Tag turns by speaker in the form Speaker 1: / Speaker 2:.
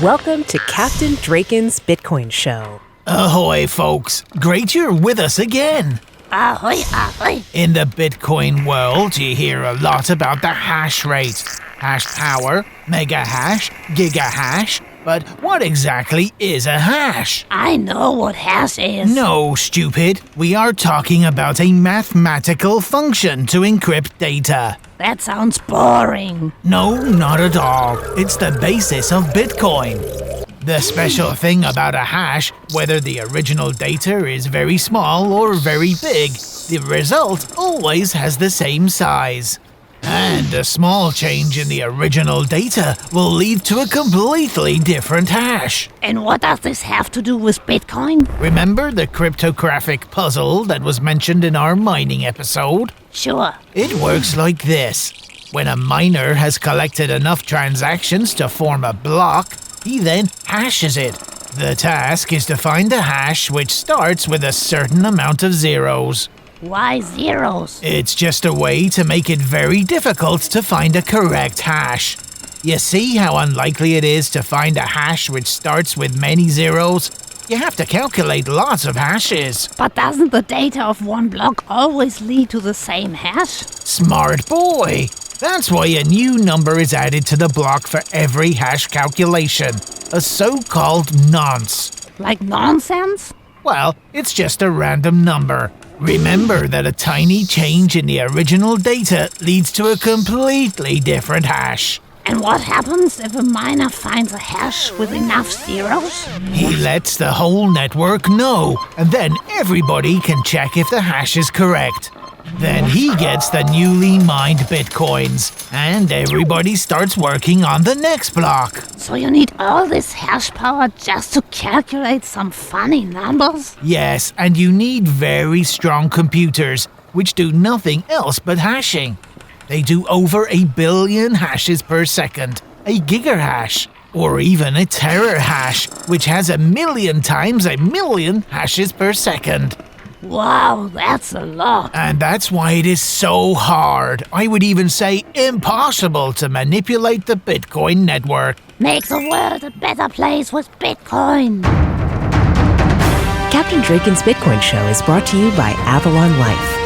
Speaker 1: Welcome to Captain Drakins' Bitcoin Show.
Speaker 2: Ahoy, folks. Great you're with us again.
Speaker 3: Ahoy, ahoy.
Speaker 2: In the Bitcoin world, you hear a lot about the hash rate. Hash power, mega hash, giga hash. But what exactly is a hash?
Speaker 3: I know what hash is.
Speaker 2: No, stupid. We are talking about a mathematical function to encrypt data.
Speaker 3: That sounds boring.
Speaker 2: No, not at all. It's the basis of Bitcoin. The special thing about a hash, whether the original data is very small or very big, the result always has the same size. And a small change in the original data will lead to a completely different hash.
Speaker 3: And what does this have to do with Bitcoin?
Speaker 2: Remember the cryptographic puzzle that was mentioned in our mining episode?
Speaker 3: Sure.
Speaker 2: It works like this. When a miner has collected enough transactions to form a block, he then hashes it. The task is to find a hash which starts with a certain amount of zeros.
Speaker 3: Why zeros?
Speaker 2: It's just a way to make it very difficult to find a correct hash. You see how unlikely it is to find a hash which starts with many zeros? You have to calculate lots of hashes.
Speaker 3: But doesn't the data of one block always lead to the same hash?
Speaker 2: Smart boy! That's why a new number is added to the block for every hash calculation, a so-called nonce.
Speaker 3: Like nonsense?
Speaker 2: Well, it's just a random number. Remember that a tiny change in the original data leads to a completely different hash.
Speaker 3: And what happens if a miner finds a hash with enough zeros?
Speaker 2: He lets the whole network know, and then everybody can check if the hash is correct. Then he gets the newly mined bitcoins, and everybody starts working on the next block.
Speaker 3: So you need all this hash power just to calculate some funny numbers?
Speaker 2: Yes, and you need very strong computers, which do nothing else but hashing. They do over 1 billion hashes per second, a gigahash, or even a terahash, which has 1,000,000 times 1,000,000 hashes per second.
Speaker 3: Wow, that's a lot.
Speaker 2: And that's why it is so hard, I would even say impossible, to manipulate the Bitcoin network.
Speaker 3: Make the world a better place with Bitcoin.
Speaker 1: Captain Drakins' Bitcoin Show is brought to you by Avalon Life.